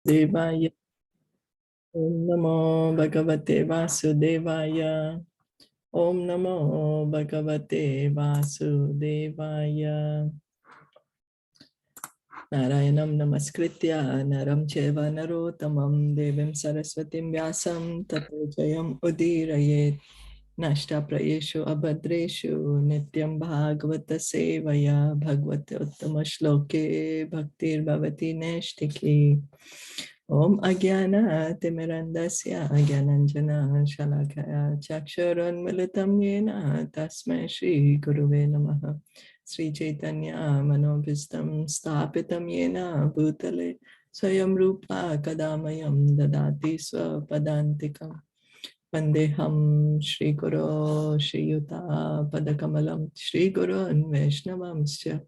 Devaya. Om Namo Bhagavate Vasudevaya. Om Namo Bhagavate Vasudevaya. Narayanam Namaskritya Naram Cheva Narottamam Devim Saraswatim Vyasam Tato Jayam Udirayet. Nashta Prayeshu Abhadreshu Nityam Bhagavata Sevaya Bhagavate Uttama Shloke Bhaktir Bhavati Neshtiki. Om Agyana Timirandasya Agyananjana Shalakaya Chaksharan Militam Yena Tasmai Shri Guruve Namaha. Sri Caitanya Manobhistam Stapitam Yena Bhutale Swayam Rupa Kadamayam Dadati Swapadantikam. Vandeham Shri Guru Shri Yuta Padakamalam Shri Guru Vaishnavamscha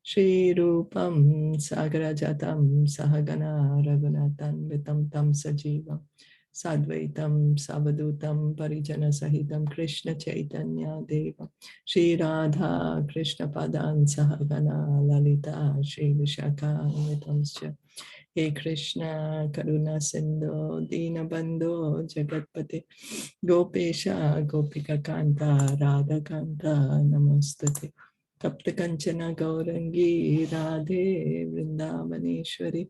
Shri Rupam Sagarajatam Sahagana Raghunathan Vitam Tam Sajivam Sadvaitam Savadutam Parijana Sahitam Krishna Chaitanya Deva Shri Radha Krishna Padan Sahagana Lalita Shri Vishaka Vitamscha. He Krishna Karuna Sindhu Dina Bandhu Jagatpate Gopesha Gopika Kanta Radha Kanta Namastate Tapta Kanchana Gaurangi Radhe Vrindavaneshwari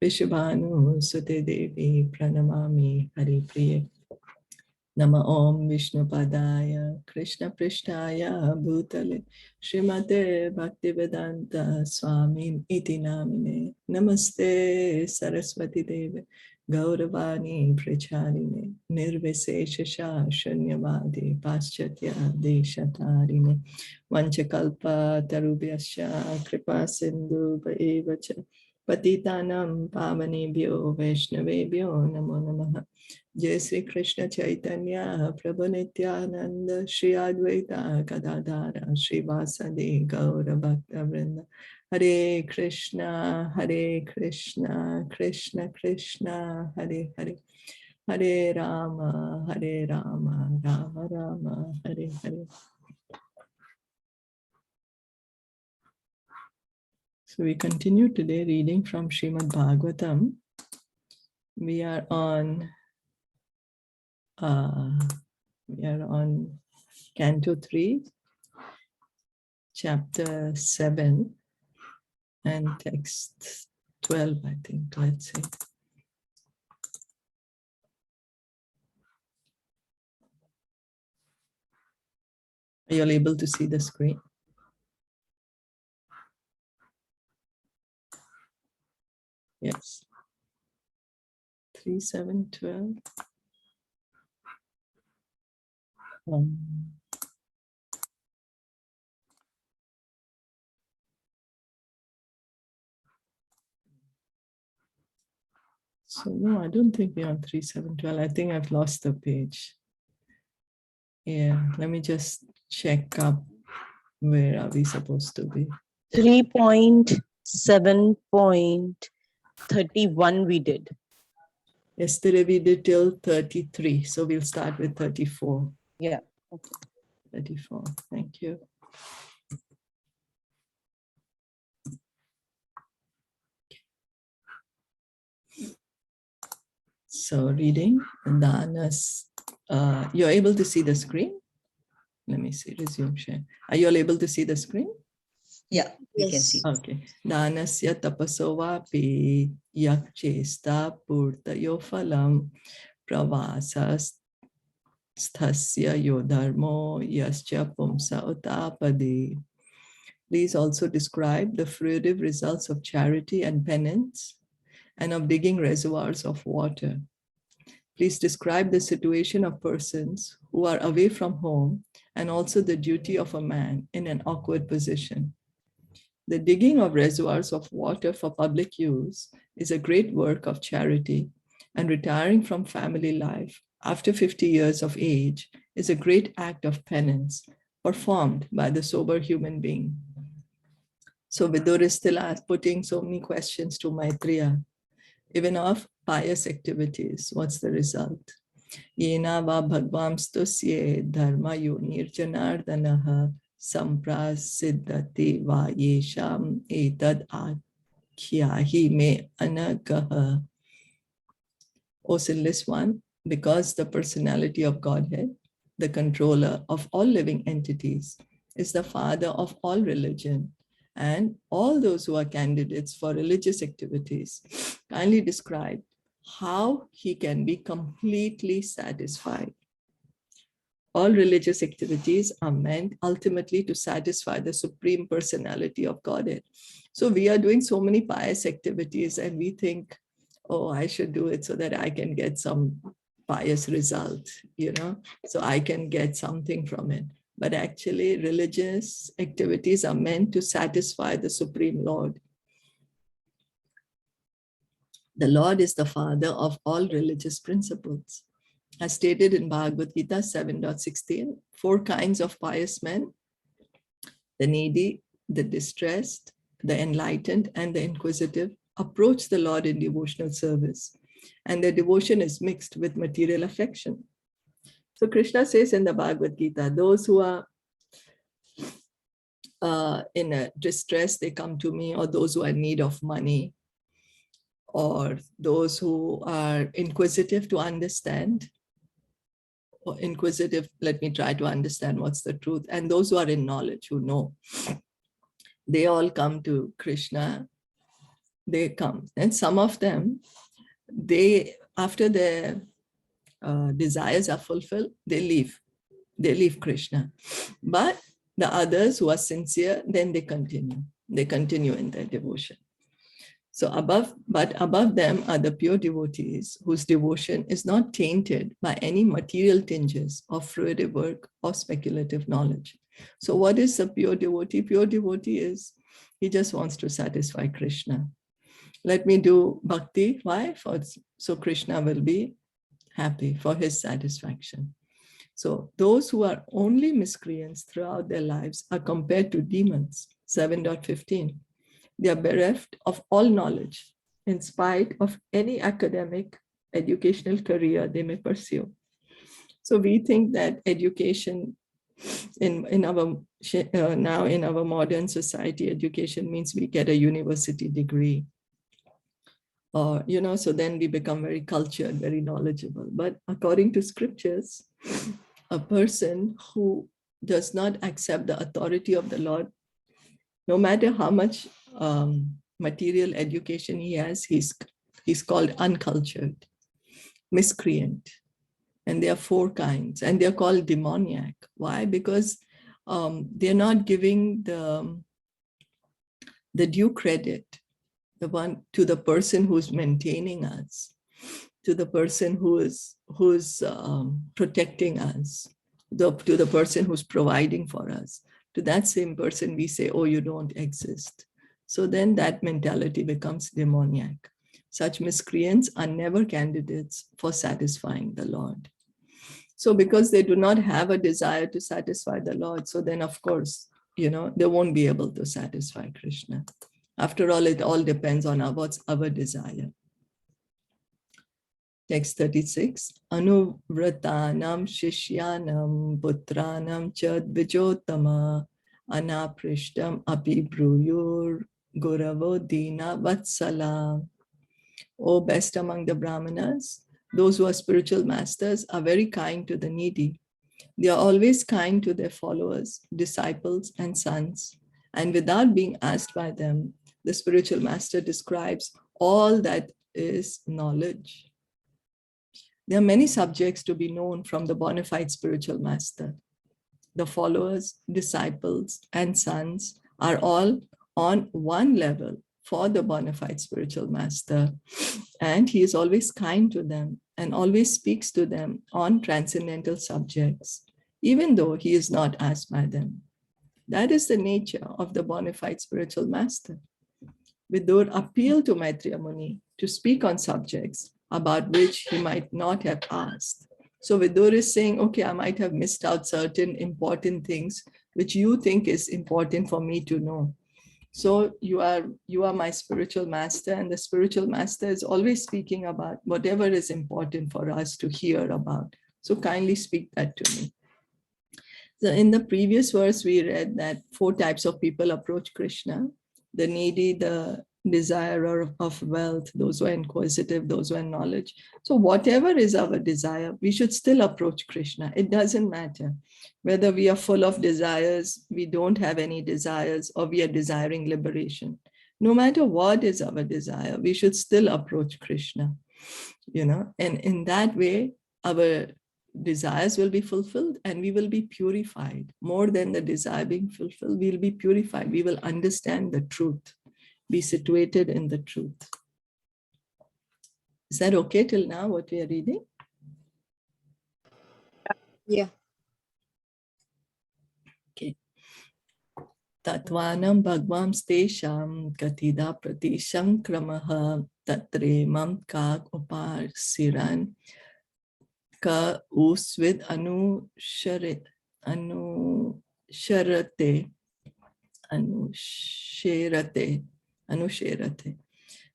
Vishabhanu Sute Devi Pranamami Hari Priye. Nama Om Vishnu Padaya Krishna Prishtaya Bhutale Srimate Bhaktivedanta Swami Iti Namine Namaste Saraswati Deve Gauravani Pracharine Nirviseshasha Shunyavadi Paschatya Deshatarine Vanchakalpa Tarubhyasya Kripa Sindhu Bhaevacha Patitanam Pavanebhyo Vaishnavebhyo Namo Namaha. Jai Sri Krishna Chaitanya Prabhu Nityananda Shri Advaita Gadadhara Shri Vasadi Gaura Bhakta Vrinda. Hare Krishna Krishna Krishna Hare Hare Hare Rama Rama Rama Hare Hare. So we continue today reading from Srimad Bhagavatam. We are on Canto 3, Chapter 7, and text 12, I think, let's see. Are you all able to see the screen? Yes. 3, 7, 12. So no, I don't think we're on 3, 7, 12. I think I've lost the page. Yeah, let me just check up. Where are we supposed to be? 3.7.31 we did. Yesterday we did till 33. So we'll start with 34. Yeah. Okay. 34. Thank you. So reading Danas. You're able to see the screen? Let me see, resume share. Are you all able to see the screen? Yeah, we can see. Okay. Danasya tapasovapi yakchesta purtayo phalam pravasas sthasya yodharmo yascha pumsa utapadi. Please also describe the fruitive results of charity and penance and of digging reservoirs of water. Please describe the situation of persons who are away from home and also the duty of a man in an awkward position. The digging of reservoirs of water for public use is a great work of charity, and retiring from family life after 50 years of age is a great act of penance performed by the sober human being. So Vidur is still putting so many questions to Maitreya. Even of pious activities, what's the result? Yena va bhagvamstusye dharma yonir janardanaha samprasiddhati va yesham etad akyahi me anagaha. O sinless one, because the personality of Godhead, the controller of all living entities, is the father of all religion, and all those who are candidates for religious activities, kindly describe how he can be completely satisfied. All religious activities are meant ultimately to satisfy the Supreme Personality of Godhead. So we are doing so many pious activities and we think, oh, I should do it so that I can get some pious result, so I can get something from it. But actually, religious activities are meant to satisfy the Supreme Lord. The Lord is the father of all religious principles. As stated in Bhagavad Gita 7.16, 4 kinds of pious men: the needy, the distressed, the enlightened, and the inquisitive, approach the Lord in devotional service, and their devotion is mixed with material affection. So Krishna says in the Bhagavad Gita, those who are in a distress, they come to me, or those who are in need of money, or those who are inquisitive to understand, or inquisitive, let me try to understand what's the truth, and those who are in knowledge, who know, they all come to Krishna. They come, and some of them, they, after their desires are fulfilled, they leave Krishna. But the others who are sincere, then they continue in their devotion. So above them are the pure devotees whose devotion is not tainted by any material tinges of fruitive work or speculative knowledge. So what is a pure devotee? Pure devotee is, he just wants to satisfy Krishna. Let me do bhakti. Why? So Krishna will be happy, for his satisfaction. So those who are only miscreants throughout their lives are compared to demons, 7.15. They are bereft of all knowledge in spite of any academic educational career they may pursue. So we think that education in our now in our modern society, education means we get a university degree, or so then we become very cultured, very knowledgeable. But according to scriptures, a person who does not accept the authority of the Lord, no matter how much material education he has, he's called uncultured, miscreant. And there are 4 kinds, and they're called demoniac. Why? Because they're not giving the due credit, to the person who's maintaining us, to the person who's protecting us, to the person who's providing for us. To that same person, we say, oh, you don't exist. So then that mentality becomes demoniac. Such miscreants are never candidates for satisfying the Lord. So because they do not have a desire to satisfy the Lord, so then of course, they won't be able to satisfy Krishna. After all, it all depends on what's our desire. Text 36. Anuvratanam shishyanam putranam chad vijotama anaprishtam api bruyur guravo dina vatsala. O best among the Brahmanas, those who are spiritual masters are very kind to the needy. They are always kind to their followers, disciples, and sons. And without being asked by them, the spiritual master describes all that is knowledge. There are many subjects to be known from the bona fide spiritual master. The followers, disciples, and sons are all on one level for the bona fide spiritual master. And he is always kind to them and always speaks to them on transcendental subjects, even though he is not asked by them. That is the nature of the bona fide spiritual master. Vidur appealed to Maitreya Muni to speak on subjects about which he might not have asked. So Vidur is saying, okay, I might have missed out certain important things which you think is important for me to know. So you are my spiritual master, and the spiritual master is always speaking about whatever is important for us to hear about. So kindly speak that to me. So in the previous verse, we read that 4 types of people approach Krishna: the needy, the desirer of wealth, those who are inquisitive, those who are knowledge. So whatever is our desire, we should still approach Krishna. It doesn't matter whether we are full of desires, we don't have any desires, or we are desiring liberation. No matter what is our desire, we should still approach Krishna, and in that way, our desires will be fulfilled and we will be purified. More than the desire being fulfilled, we'll be purified. We will understand the truth, be situated in the truth. Is that okay till now, what we are reading? Yeah. Okay. Tatvanam bhagvam stesham katida pratisham kramaha tatremam kak uparsiran ka usvid anusherate.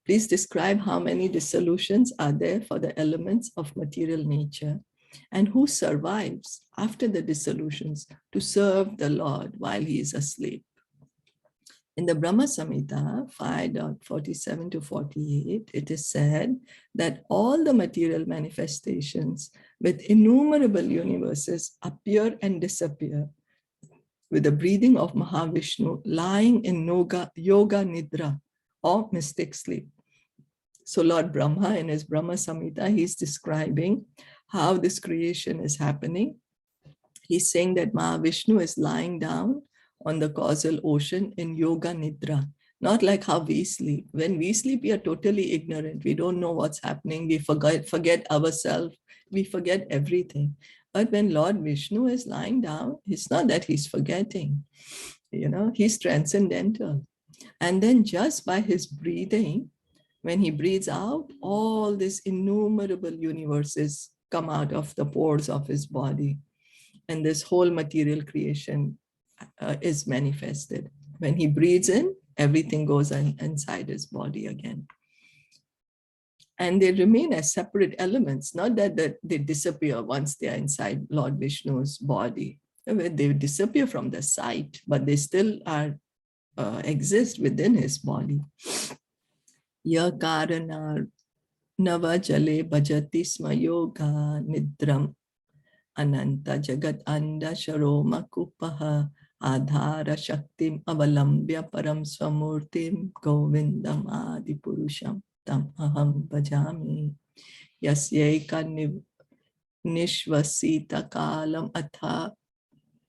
Please describe how many dissolutions are there for the elements of material nature, and who survives after the dissolutions to serve the Lord while he is asleep. In the Brahma Samhita 5.47 to 48, it is said that all the material manifestations with innumerable universes appear and disappear with the breathing of Mahavishnu lying in yoga nidra, or mystic sleep. So Lord Brahma in his Brahma Samhita, he's describing how this creation is happening. He's saying that Mahavishnu is lying down on the causal ocean in yoga nidra, not like how we sleep. When we sleep, we are totally ignorant. We don't know what's happening. We forget ourselves. We forget everything. But when Lord Vishnu is lying down, it's not that he's forgetting, he's transcendental. And then just by his breathing, when he breathes out, all these innumerable universes come out of the pores of his body. And this whole material creation is manifested. When he breathes in, everything goes inside his body again. And they remain as separate elements, not that they disappear once they are inside Lord Vishnu's body. They disappear from the sight, but they still are exist within his body. Ya karana nava jale bhajati sma yoga nidram ananta jagat anda sharoma kupaha adhara shaktim avalambya param swamurtim govindam adi purusham tam aham bhajami yasyaika nishvasita kalam atha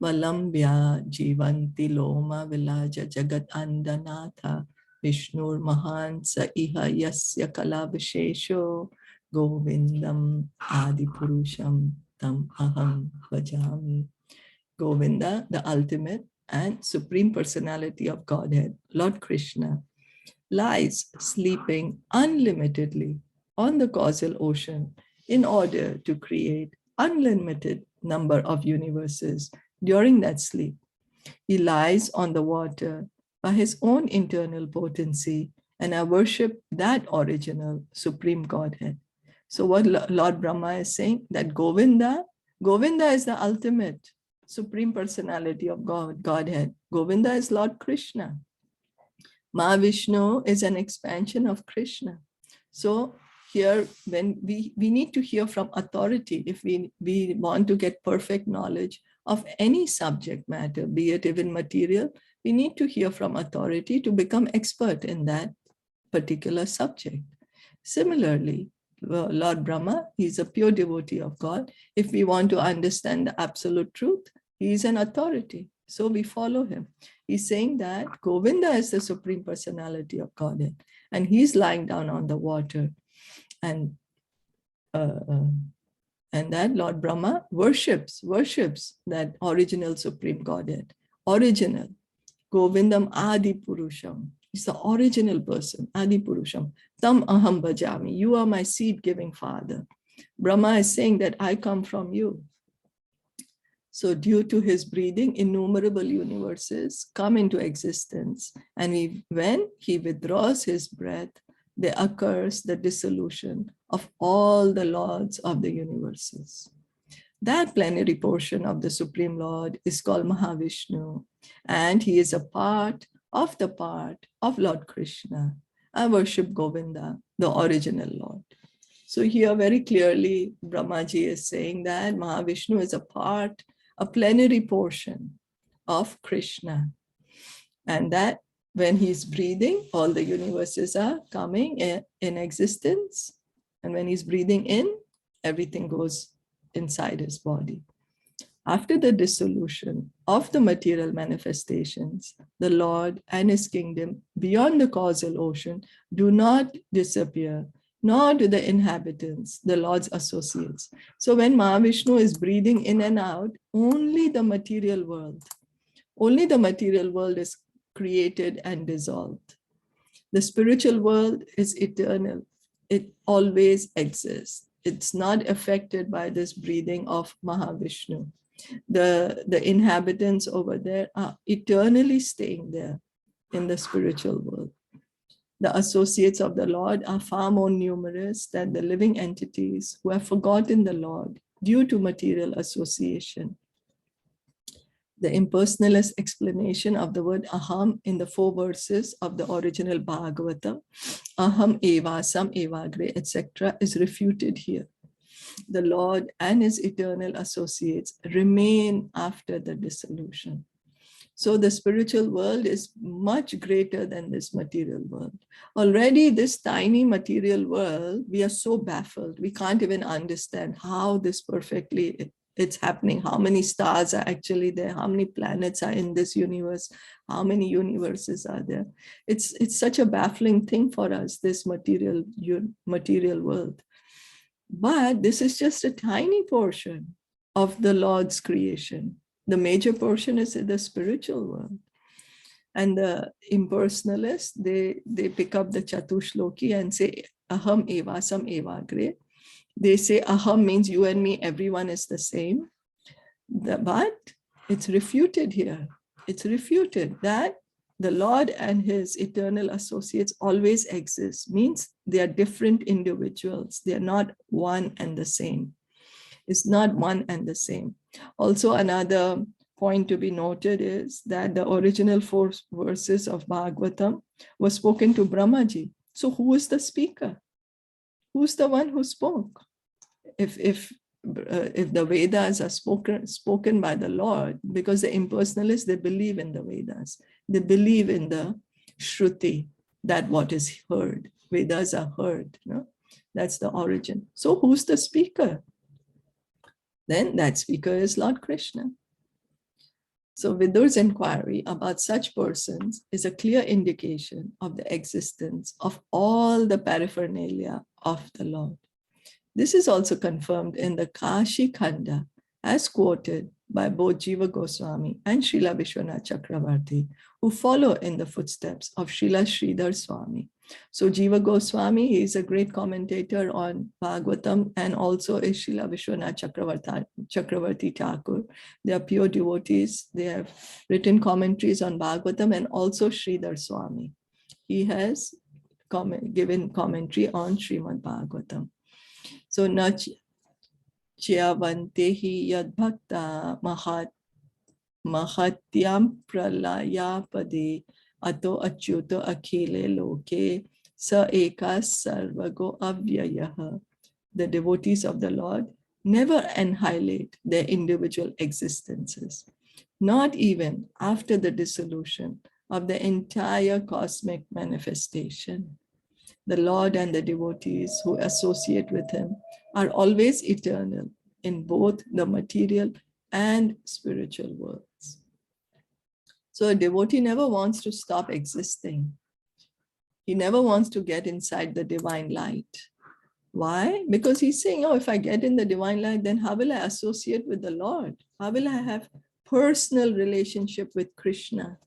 valambya jivanti loma vilaja jagat andanatha Vishnur Mahan Sa Iha Yasya Kalabhishesho Govindam Adi Purusham Tam Aham Bhajami. Govinda, the ultimate and supreme personality of Godhead, Lord Krishna, lies sleeping unlimitedly on the causal ocean in order to create unlimited number of universes during that sleep. He lies on the water by his own internal potency, and I worship that original supreme Godhead. So what Lord Brahma is saying, that Govinda is the ultimate supreme personality of Godhead. Govinda is Lord Krishna. Mahavishnu is an expansion of Krishna. So here, when we need to hear from authority, if we want to get perfect knowledge of any subject matter, be it even material, we need to hear from authority to become expert in that particular subject. Similarly, Lord Brahma, he's a pure devotee of God. If we want to understand the absolute truth, he is an authority. So we follow him. He's saying that Govinda is the supreme personality of Godhead, and he's lying down on the water. And that Lord Brahma worships that original supreme Godhead. Original. Govindam Adi Purusham. He's the original person, Adi Purusham. Tam aham bhajami. You are my seed-giving father. Brahma is saying that I come from you. So due to his breathing, innumerable universes come into existence. And when he withdraws his breath, there occurs the dissolution of all the lords of the universes. That plenary portion of the Supreme Lord is called Mahavishnu, and he is a part of Lord Krishna. I worship Govinda, the original Lord. So here very clearly, Brahmaji is saying that Mahavishnu is a plenary portion of Krishna. And that when he's breathing, all the universes are coming in existence. And when he's breathing in, everything goes inside his body. After the dissolution of the material manifestations, the Lord and his kingdom beyond the causal ocean do not disappear, nor do the inhabitants, the Lord's associates. So when Mahavishnu is breathing in and out, only the material world is created and dissolved. The spiritual world is eternal. It always exists. It's not affected by this breathing of Mahavishnu. The inhabitants over there are eternally staying there in the spiritual world. The associates of the Lord are far more numerous than the living entities who have forgotten the Lord due to material association. The impersonalist explanation of the word aham in the 4 verses of the original Bhagavatam, aham eva, sam eva agre, etc., is refuted here. The Lord and his eternal associates remain after the dissolution. So the spiritual world is much greater than this material world. Already this tiny material world, we are so baffled. We can't even understand how this perfectly it's happening. How many stars are actually there? How many planets are in this universe? How many universes are there? It's such a baffling thing for us, this material world. But this is just a tiny portion of the Lord's creation. The major portion is in the spiritual world. And the impersonalists, they pick up the Chatushloki and say, aham eva, sam eva agre. They say aham means you and me, everyone is the same. But it's refuted here. It's refuted that the Lord and his eternal associates always exist, means they are different individuals. They are not one and the same. It's not one and the same. Also, another point to be noted is that the original 4 verses of Bhagavatam were spoken to Brahmaji. So who is the speaker? Who's the one who spoke? If the Vedas are spoken by the Lord, because the impersonalists, they believe in the Vedas. They believe in the Shruti, that what is heard. Vedas are heard. No? That's the origin. So who's the speaker? Then that speaker is Lord Krishna. So Vidur's inquiry about such persons is a clear indication of the existence of all the paraphernalia of the Lord. This is also confirmed in the Kashi Khanda, as quoted by both Jiva Goswami and Srila Vishwanath Chakravarti, who follow in the footsteps of Srila Sridhar Swami. So Jiva Goswami, he is a great commentator on Bhagavatam, and also is Srila Vishwanath Chakravarti Thakur. They are pure devotees. They have written commentaries on Bhagavatam, and also Sridhar Swami. He has given commentary on Srimad Bhagavatam. So Chyavantehi yad bhakta mahatyam pralaya pade ato achyuto akhile loke sa eka sarvago avyayaha. The devotees of the Lord never annihilate their individual existences, not even after the dissolution of the entire cosmic manifestation. The Lord and the devotees who associate with him are always eternal in both the material and spiritual worlds. So a devotee never wants to stop existing. He never wants to get inside the divine light. Why? Because he's saying, oh, if I get in the divine light, then how will I associate with the Lord? How will I have personal relationship with Krishna,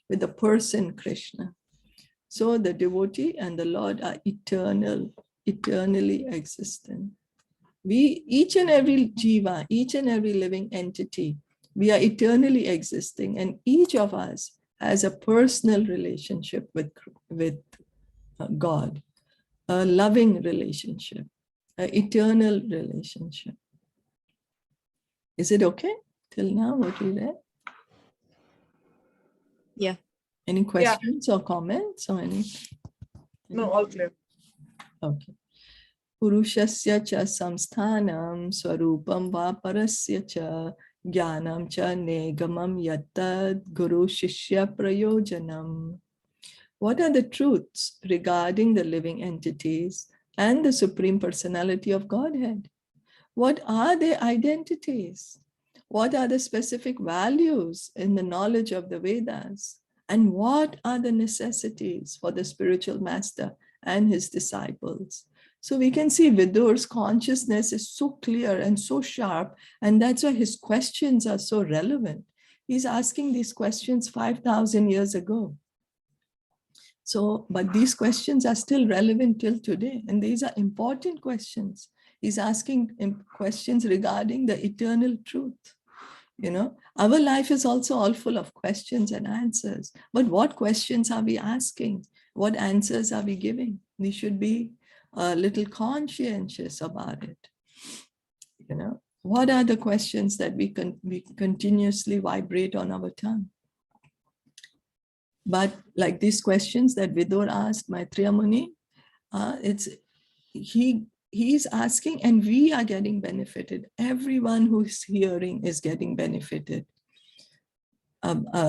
with the person Krishna? So the devotee and the Lord are eternal, eternally existent. We, each and every jiva, each and every living entity, we are eternally existing, and each of us has a personal relationship with God, a loving relationship, an eternal relationship. Is it okay till now what we read? Yeah. Any questions or comments or any? No, all clear. Okay. Purushasya cha samsthanam swarupam va parasya cha jnanam cha negamam yattad guru shishya prayojanam. What are the truths regarding the living entities and the Supreme Personality of Godhead? What are their identities? What are the specific values in the knowledge of the Vedas? And what are the necessities for the spiritual master and his disciples? So we can see Vidur's consciousness is so clear and so sharp, and that's why his questions are so relevant. He's asking these questions 5,000 years ago. So, but these questions are still relevant till today, and these are important questions. He's asking questions regarding the eternal truth. You know, our life is also all full of questions and answers. But what questions are we asking? What answers are we giving? We should be a little conscientious about it. You know, what are the questions that we continuously vibrate on our tongue? But like these questions that Vidur asked Maitreya Muni, he's asking, and we are getting benefited. Everyone who's hearing is getting benefited.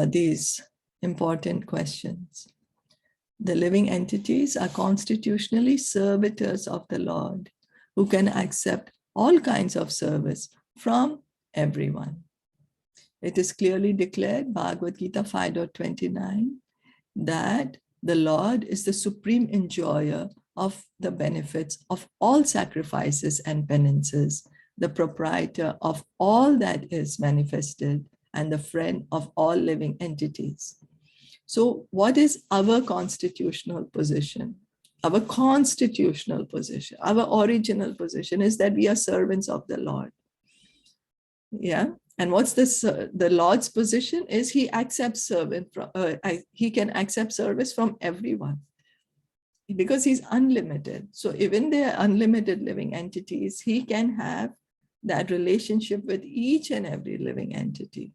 These important questions. The living entities are constitutionally servitors of the Lord, who can accept all kinds of service from everyone. It is clearly declared, Bhagavad Gita 5.29, that the Lord is the supreme enjoyer of the benefits of all sacrifices and penances, the proprietor of all that is manifested, and the friend of all living entities. So what is our constitutional position? Our constitutional position, our original position is that we are servants of the Lord. Yeah. And what's this? The Lord's position is he accepts he can accept service from everyone because he's unlimited. So even they are unlimited living entities, he can have that relationship with each and every living entity.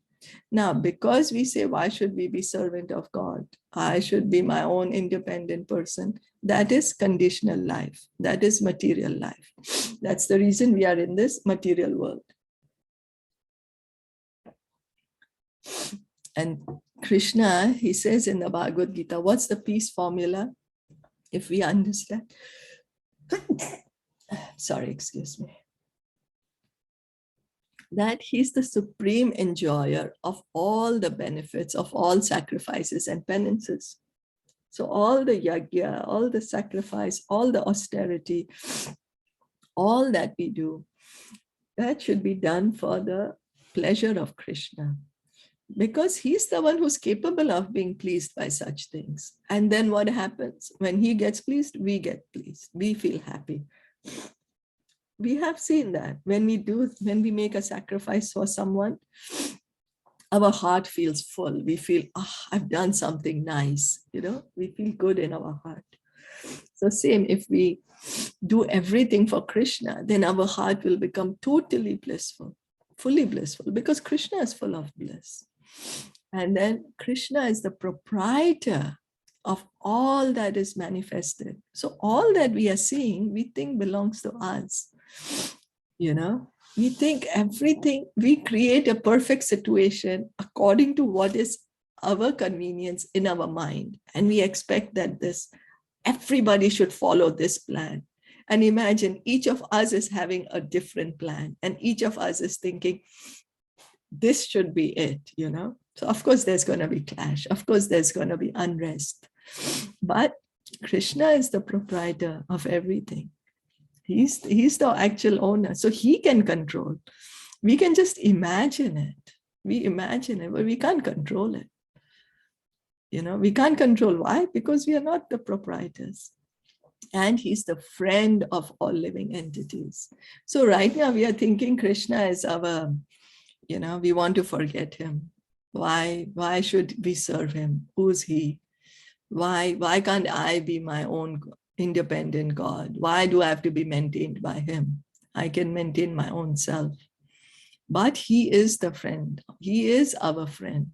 Now, because we say, why should we be servant of God? I should be my own independent person. That is conditional life. That is material life. That's the reason we are in this material world. And Krishna, he says in the Bhagavad Gita, what's the peace formula? If we understand, sorry, excuse me, that he's the supreme enjoyer of all the benefits of all sacrifices and penances. So all the yajna, all the sacrifice, all the austerity, all that we do, that should be done for the pleasure of Krishna. Because he's the one who's capable of being pleased by such things. And then what happens? When he gets pleased, we get pleased. We feel happy. We have seen that when we make a sacrifice for someone, our heart feels full. We feel, I've done something nice. You know, we feel good in our heart. So same, if we do everything for Krishna, then our heart will become totally blissful, fully blissful, because Krishna is full of bliss. And then Krishna is the proprietor of all that is manifested. So all that we are seeing, we think belongs to us. You know, we think everything, we create a perfect situation according to what is our convenience in our mind. And we expect that everybody should follow this plan. And imagine each of us is having a different plan. And each of us is thinking, this should be it, you know. So of course there's going to be clash. Of course there's going to be unrest. But Krishna is the proprietor of everything. He's the actual owner. So he can control. We can just imagine it. We imagine it, but we can't control it. You know, we can't control. Why? Because we are not the proprietors. And he's the friend of all living entities. So right now we are thinking Krishna is our, you know, we want to forget him. Why should we serve him? Who's he? Why can't I be my own independent God? Why do I have to be maintained by him? I can maintain my own self. But he is the friend. He is our friend.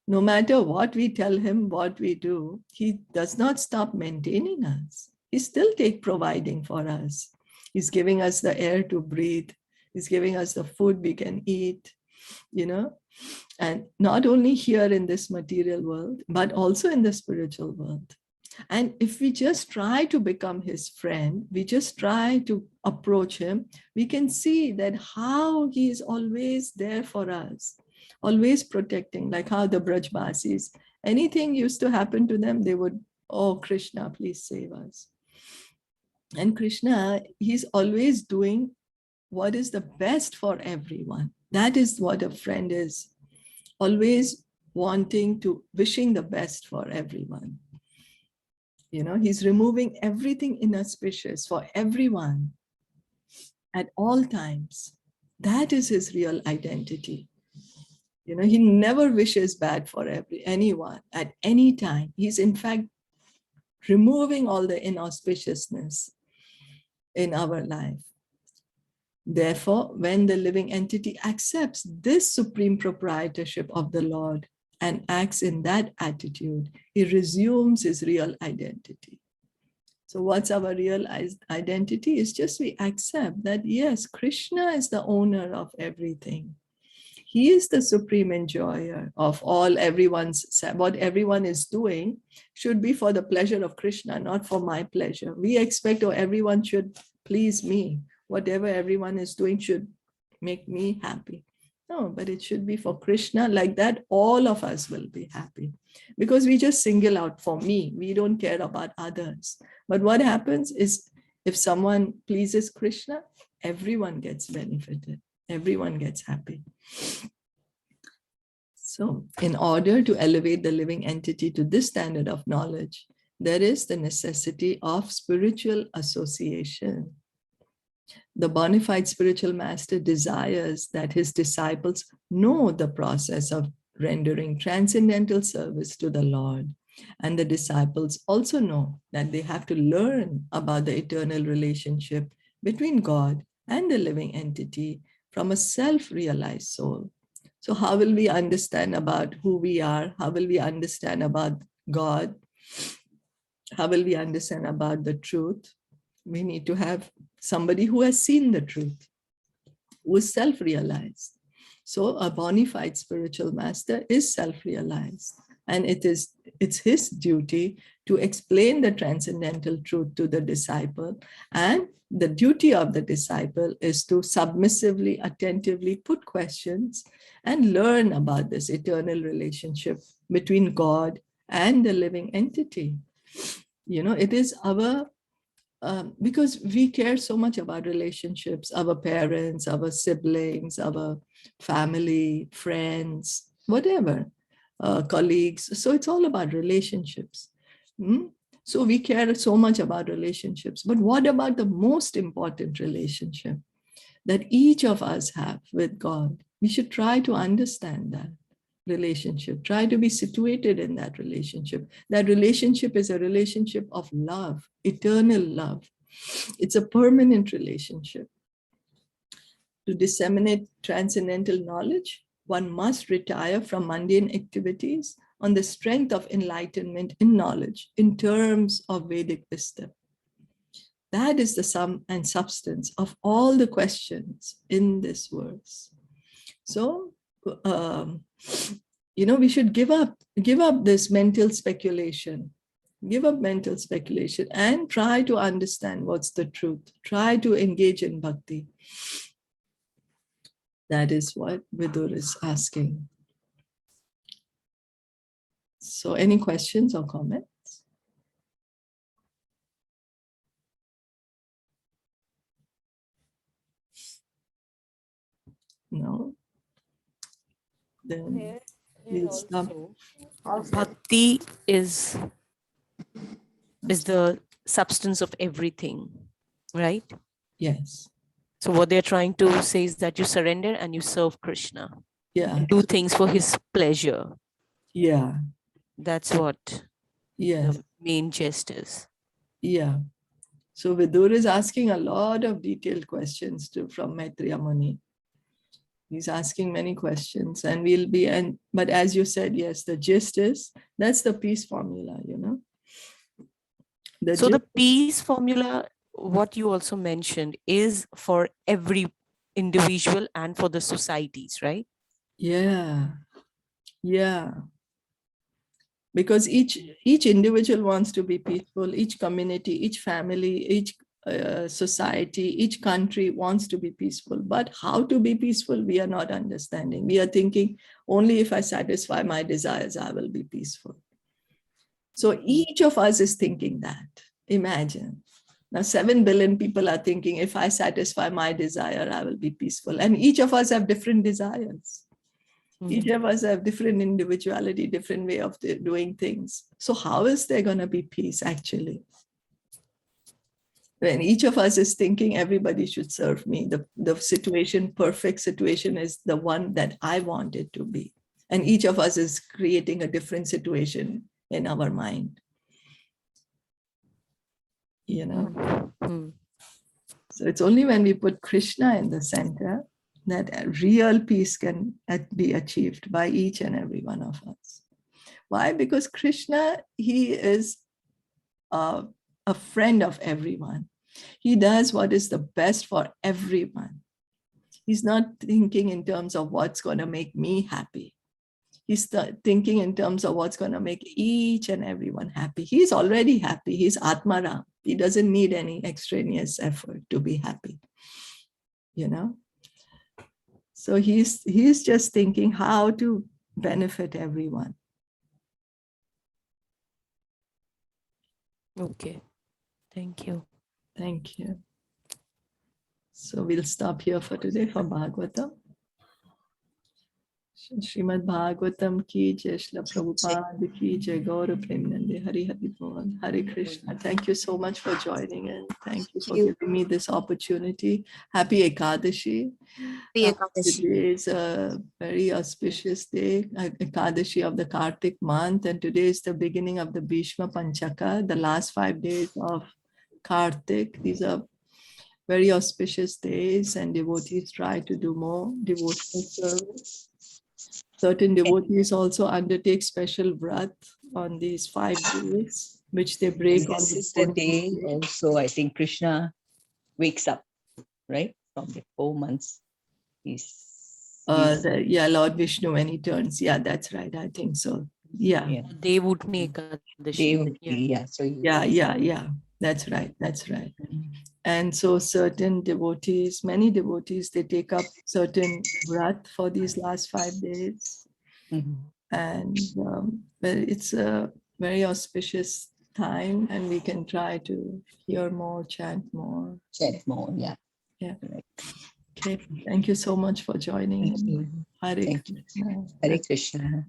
No matter what we tell him, what we do, he does not stop maintaining us. He's still providing for us. He's giving us the air to breathe. He's giving us the food we can eat, and not only here in this material world, but also in the spiritual world. And if we just try to become his friend, we just try to approach him, we can see that how he is always there for us, always protecting, like how the Brajbasis, anything used to happen to them, they would, oh, Krishna, please save us. And Krishna, he's always doing what is the best for everyone. That is what a friend is, always wishing the best for everyone. He's removing everything inauspicious for everyone at all times. That is his real identity. He never wishes bad for anyone at any time. He's in fact removing all the inauspiciousness in our life. Therefore, when the living entity accepts this supreme proprietorship of the Lord and acts in that attitude, he resumes his real identity. So what's our real identity? It's just we accept that, yes, Krishna is the owner of everything. He is the supreme enjoyer of all what everyone is doing should be for the pleasure of Krishna, not for my pleasure. We expect, everyone should please me. Whatever everyone is doing should make me happy. No, but it should be for Krishna. Like that, all of us will be happy. Because we just single out for me. We don't care about others. But what happens is, if someone pleases Krishna, everyone gets benefited. Everyone gets happy. So, in order to elevate the living entity to this standard of knowledge, there is the necessity of spiritual association. The bona fide spiritual master desires that his disciples know the process of rendering transcendental service to the Lord. And the disciples also know that they have to learn about the eternal relationship between God and the living entity from a self-realized soul. So how will we understand about who we are? How will we understand about God? How will we understand about the truth? We need to have somebody who has seen the truth, who is self-realized. So a bona fide spiritual master is self-realized, and it's his duty to explain the transcendental truth to the disciple, and the duty of the disciple is to submissively, attentively put questions and learn about this eternal relationship between God and the living entity. It is our because we care so much about relationships, our parents, our siblings, our family, friends, whatever, colleagues. So it's all about relationships. So we care so much about relationships. But what about the most important relationship that each of us have with God? We should try to understand that relationship, try to be situated in that relationship. That relationship is a relationship of love, eternal love. It's a permanent relationship. To disseminate transcendental knowledge, one must retire from mundane activities on the strength of enlightenment in knowledge in terms of Vedic wisdom. That is the sum and substance of all the questions in this verse. So, we should give up this mental speculation, and try to understand what's the truth. Try to engage in bhakti. That is what Vidur is asking. So any questions or comments? No? Then we'll stop. Bhakti is the substance of everything, right? Yes. So what they're trying to say is that you surrender and you serve Krishna. Yeah. And do things for his pleasure. Yeah. That's what the main gist is. Yeah. So Vidur is asking a lot of detailed questions from Maitreya Muni. He's asking many questions, and but as you said, yes, the gist is, that's the peace formula, So the peace formula, what you also mentioned, is for every individual and for the societies, right? Yeah. Because each individual wants to be peaceful, each community, each family, each society, each country wants to be peaceful. But how to be peaceful, we are not understanding. We are thinking only if I satisfy my desires, I will be peaceful. So each of us is thinking that. Imagine. Now 7 billion people are thinking, if I satisfy my desire, I will be peaceful. And each of us have different desires. Each of us have different individuality, different way of doing things. So how is there going to be peace actually? When each of us is thinking everybody should serve me, the situation, perfect situation is the one that I want it to be. And each of us is creating a different situation in our mind. You know? So it's only when we put Krishna in the center that a real peace can be achieved by each and every one of us. Why? Because Krishna, he is a friend of everyone. He does what is the best for everyone. He's not thinking in terms of what's going to make me happy. He's thinking in terms of what's going to make each and everyone happy. He's already happy. He's Atmaram. He doesn't need any extraneous effort to be happy. You know? So he's just thinking how to benefit everyone. Okay. Thank you. Thank you. So we'll stop here for today for Bhagavatam. Srimad Bhagavatam ki jai, Shila Prabhupada ki jai, Gaura Premanande, Hari Hari Bol, Hare Krishna. Thank you so much for joining in. Thank you for giving me this opportunity. Happy Ekadashi. Today is a very auspicious day, Ekadashi of the Kartik month, and today is the beginning of the Bhishma Panchaka, the last 5 days of Kartik. These are very auspicious days, and devotees try to do more devotional service. Certain devotees also undertake special vrat on these 5 days, which they break on this is the day also, I think Krishna wakes up, right? From the 4 months. Lord Vishnu when he turns. Yeah, that's right. I think so. Yeah. Devutni Ekadashi. Yeah. So yeah. That's right. That's right. And so certain devotees, many devotees, they take up certain vrat for these last 5 days. And it's a very auspicious time, and we can try to hear more, chant more. Yeah. Right. Okay. Thank you so much for joining. Thank you. Hare Krishna. Hare Krishna.